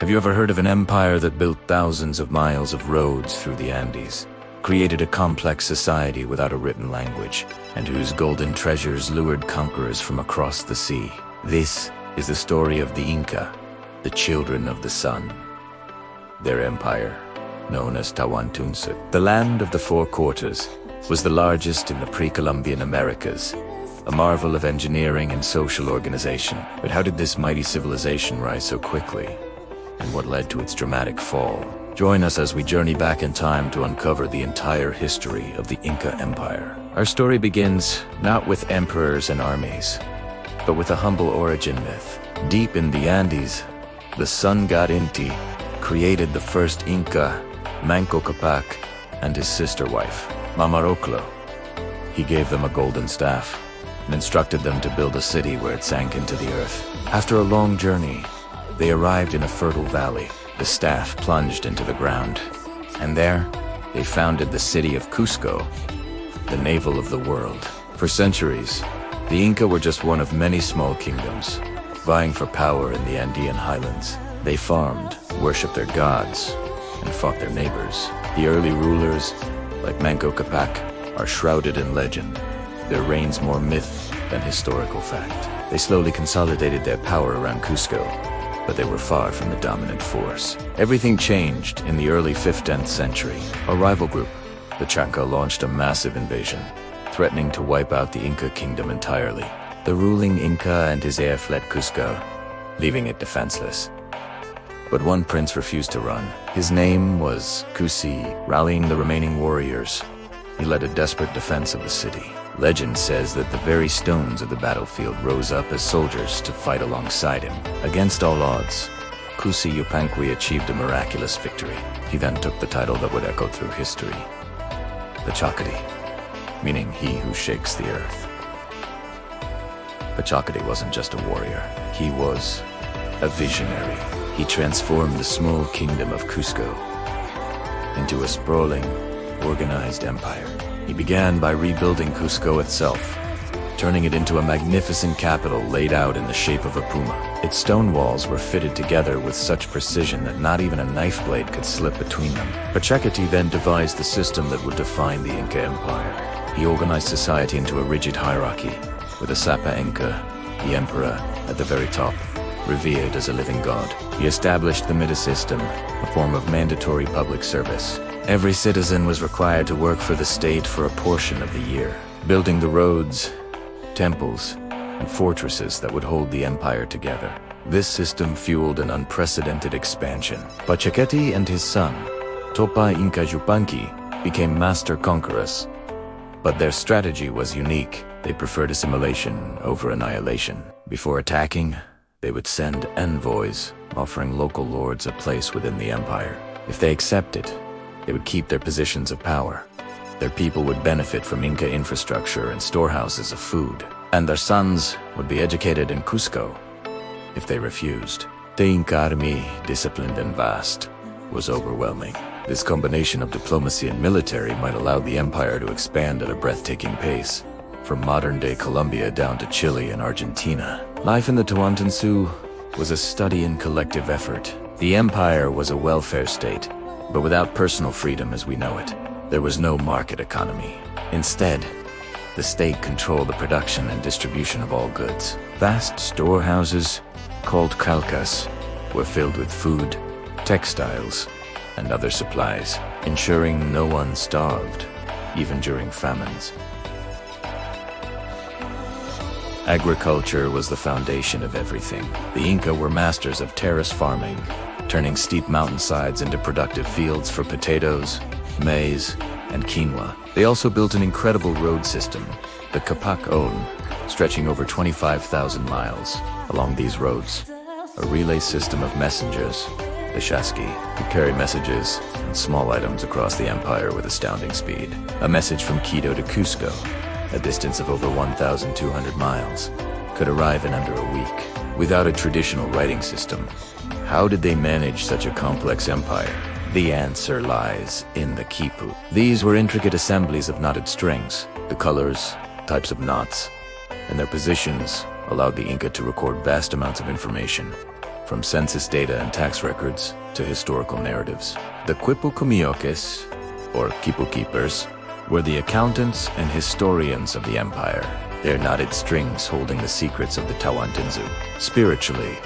Have you ever heard of an empire that built thousands of miles of roads through the Andes, created a complex society without a written language, and whose golden treasures lured conquerors from across the sea? This is the story of the Inca, the children of the sun. Their empire, known as Tawantinsuyu, the land of the four quarters, was the largest in the pre-Columbian Americas, a marvel of engineering and social organization. But how did this mighty civilization rise so quickly? And what led to its dramatic fall? Join us as we journey back in time to uncover the entire history of the Inca Empire. Our story begins not with emperors and armies, but with a humble origin myth. Deep in the Andes, the sun god Inti created the first Inca, Manco Capac, and his sister wife, Mamaroclo. He gave them a golden staff and instructed them to build a city where it sank into the earth. After a long journey, they arrived in a fertile valley. The staff plunged into the ground, and there they founded the city of Cusco, the navel of the world. For centuries, the Inca were just one of many small kingdoms, vying for power in the Andean highlands. They farmed, worshipped their gods, and fought their neighbors. The early rulers, like Manco Capac, are shrouded in legend, their reigns more myth than historical fact. They slowly consolidated their power around Cusco, but they were far from the dominant force. Everything changed in the early 15th century. A rival group, the Chanca, launched a massive invasion, threatening to wipe out the Inca kingdom entirely. The ruling Inca and his heir fled Cusco, leaving it defenseless. But one prince refused to run. His name was Cusi. Rallying the remaining warriors, he led a desperate defense of the city. Legend says that the very stones of the battlefield rose up as soldiers to fight alongside him. Against all odds, Cusi Yupanqui achieved a miraculous victory. He then took the title that would echo through history, the Chacati, meaning he who shakes the earth. But Chacati wasn't just a warrior. He was a visionary. He transformed the small kingdom of Cusco into a sprawling, organized empire. He began by rebuilding Cusco itself, turning it into a magnificent capital laid out in the shape of a puma. Its stone walls were fitted together with such precision that not even a knife blade could slip between them. Pachacuti then devised the system that would define the Inca Empire. He organized society into a rigid hierarchy, with a Sapa Inca, the emperor, at the very top, revered as a living god. He established the Mita system, a form of mandatory public service. Every citizen was required to work for the state for a portion of the year, building the roads, temples, and fortresses that would hold the empire together. This system fueled an unprecedented expansion. Pachacuti and his son, Topa Inca Yupanqui, became master conquerors. But their strategy was unique. They preferred assimilation over annihilation. Before attacking, they would send envoys, offering local lords a place within the empire. If they accepted, they would keep their positions of power. Their people would benefit from Inca infrastructure and storehouses of food, and their sons would be educated in Cusco. If they refused, the Inca army, disciplined and vast, was overwhelming. This combination of diplomacy and military might allow the empire to expand at a breathtaking pace, from modern-day Colombia down to Chile and Argentina. Life in the Tawantinsuyu was a study in collective effort. The empire was a welfare state, but without personal freedom as we know it. There was no market economy. Instead, the state controlled the production and distribution of all goods. Vast storehouses, called calcas, were filled with food, textiles, and other supplies, ensuring no one starved, even during famines. Agriculture was the foundation of everything. The Inca were masters of terrace farming, turning steep mountainsides into productive fields for potatoes, maize, and quinoa. They also built an incredible road system, the Capac Own, stretching over 25,000 miles. Along these roads, a relay system of messengers, the Shaski, could carry messages and small items across the empire with astounding speed. A message from Quito to Cusco, a distance of over 1,200 miles, could arrive in under a week. Without a traditional writing system, how did they manage such a complex empire? The answer lies in the quipu. These were intricate assemblies of knotted strings. The colors, types of knots, and their positions allowed the Inca to record vast amounts of information. from census data and tax records to historical narratives. The Quipucumioques, or Quipu keepers, were the accountants and historians of the empire, their knotted strings holding the secrets of the Tawantinsuyo. Spiritually,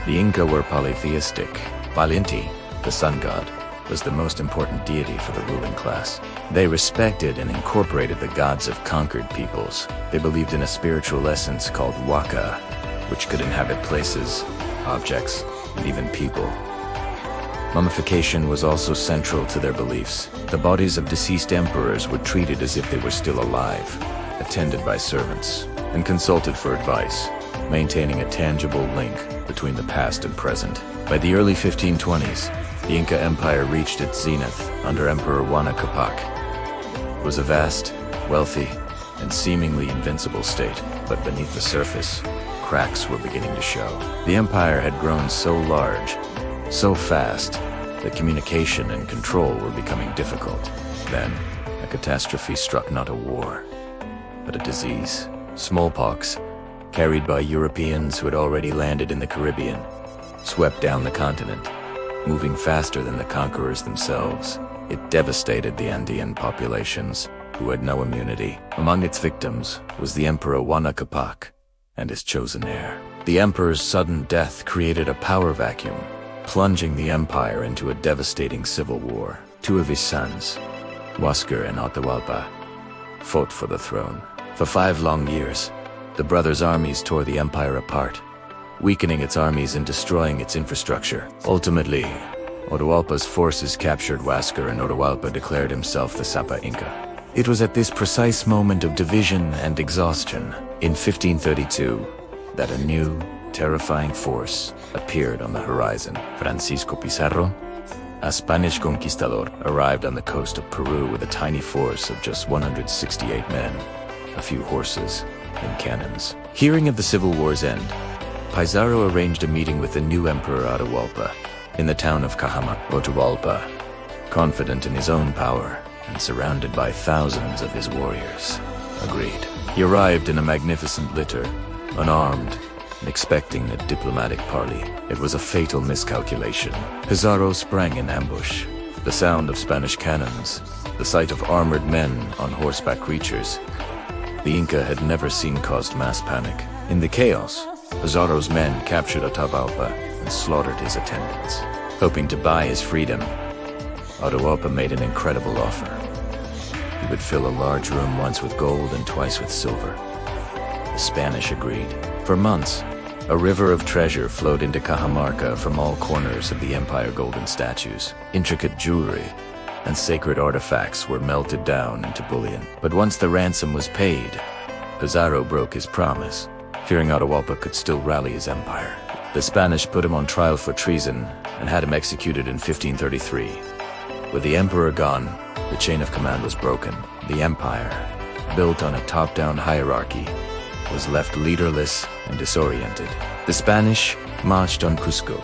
the Inca were polytheistic. Palinti, the sun god, was the most important deity for the ruling class. They respected and incorporated the gods of conquered peoples. They believed in a spiritual essence called waka, which could inhabit places, objects, and even people. Mummification was also central to their beliefs. The bodies of deceased emperors were treated as if they were still alive, attended by servants, and consulted for advice, maintaining a tangible link between the past and present. By the early 1520s, the Inca Empire reached its zenith under Emperor Huayna Capac. It was a vast, wealthy, and seemingly invincible state, but beneath the surface, cracks were beginning to show. The empire had grown so large, so fast, that communication and control were becoming difficult. Then, a catastrophe struck, not a war, but a disease. Smallpox, carried by Europeans who had already landed in the Caribbean, swept down the continent, moving faster than the conquerors themselves. It devastated the Andean populations, who had no immunity. Among its victims was the Emperor Huayna Capac and his chosen heir. The emperor's sudden death created a power vacuum, plunging the empire into a devastating civil war. Two of his sons, Huáscar and Atahualpa, fought for the throne. For 5 long years, the brothers' armies tore the empire apart, weakening its armies and destroying its infrastructure. Ultimately, Atahualpa's forces captured Huáscar, and Atahualpa declared himself the Sapa Inca. It was at this precise moment of division and exhaustion, in 1532, that a new, terrifying force appeared on the horizon. Francisco Pizarro, a Spanish conquistador, arrived on the coast of Peru with a tiny force of just 168 men, a few horses, and cannons. Hearing of the Civil War's end, Pizarro arranged a meeting with the new Emperor Atahualpa in the town of Cajamarca. Atahualpa, confident in his own power and surrounded by thousands of his warriors, agreed. He arrived in a magnificent litter, unarmed, and expecting a diplomatic parley. It was a fatal miscalculation. Pizarro sprang in ambush. The sound of Spanish cannons, the sight of armored men on horseback creatures the Inca had never seen caused mass panic. In the chaos, Pizarro's men captured Atahualpa and slaughtered his attendants. Hoping to buy his freedom, Atahualpa made an incredible offer. He would fill a large room once with gold and twice with silver. The Spanish agreed. For months, a river of treasure flowed into Cajamarca from all corners of the empire. Golden statues, intricate jewelry, and sacred artifacts were melted down into bullion. But once the ransom was paid, Pizarro broke his promise, fearing Atahualpa could still rally his empire. The Spanish put him on trial for treason and had him executed in 1533. With the emperor gone, the chain of command was broken. The empire, built on a top-down hierarchy, was left leaderless and disoriented. The Spanish marched on Cusco,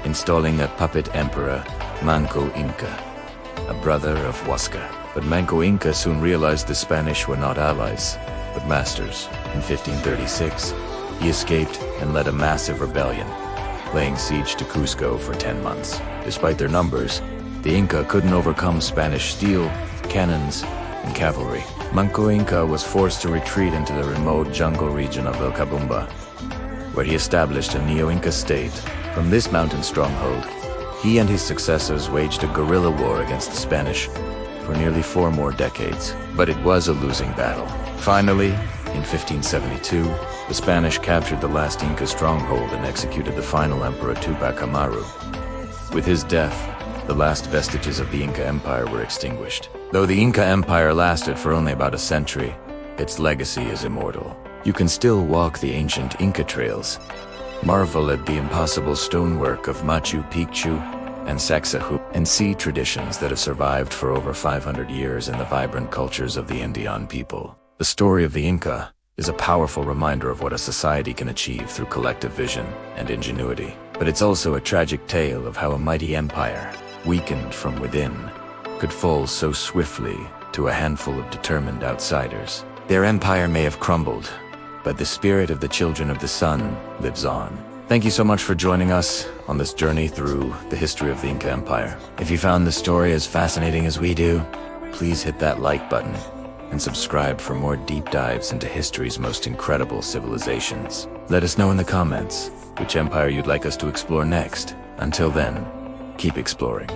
installing a puppet emperor, Manco Inca, a brother of Huáscar. But Manco Inca soon realized the Spanish were not allies, but masters. In 1536, he escaped and led a massive rebellion, laying siege to Cusco for 10 months. Despite their numbers, the Inca couldn't overcome Spanish steel, cannons, and cavalry. Manco Inca was forced to retreat into the remote jungle region of Vilcabamba, where he established a Neo-Inca state. From this mountain stronghold, he and his successors waged a guerrilla war against the Spanish for nearly 4 more decades. But it was a losing battle. Finally, in 1572, the Spanish captured the last Inca stronghold and executed the final emperor Tupac Amaru. With his death, the last vestiges of the Inca Empire were extinguished. Though the Inca Empire lasted for only about a century, its legacy is immortal. You can still walk the ancient Inca trails, marvel at the impossible stonework of Machu Picchu and Sacsayhuamán, and see traditions that have survived for over 500 years in the vibrant cultures of the Indian people. The story of the Inca is a powerful reminder of what a society can achieve through collective vision and ingenuity. But it's also a tragic tale of how a mighty empire, weakened from within, could fall so swiftly to a handful of determined outsiders. Their empire may have crumbled, but the spirit of the children of the sun lives on. Thank you so much for joining us on this journey through the history of the Inca Empire. If you found this story as fascinating as we do, please hit that like button and subscribe for more deep dives into history's most incredible civilizations. Let us know in the comments which empire you'd like us to explore next. Until then, keep exploring.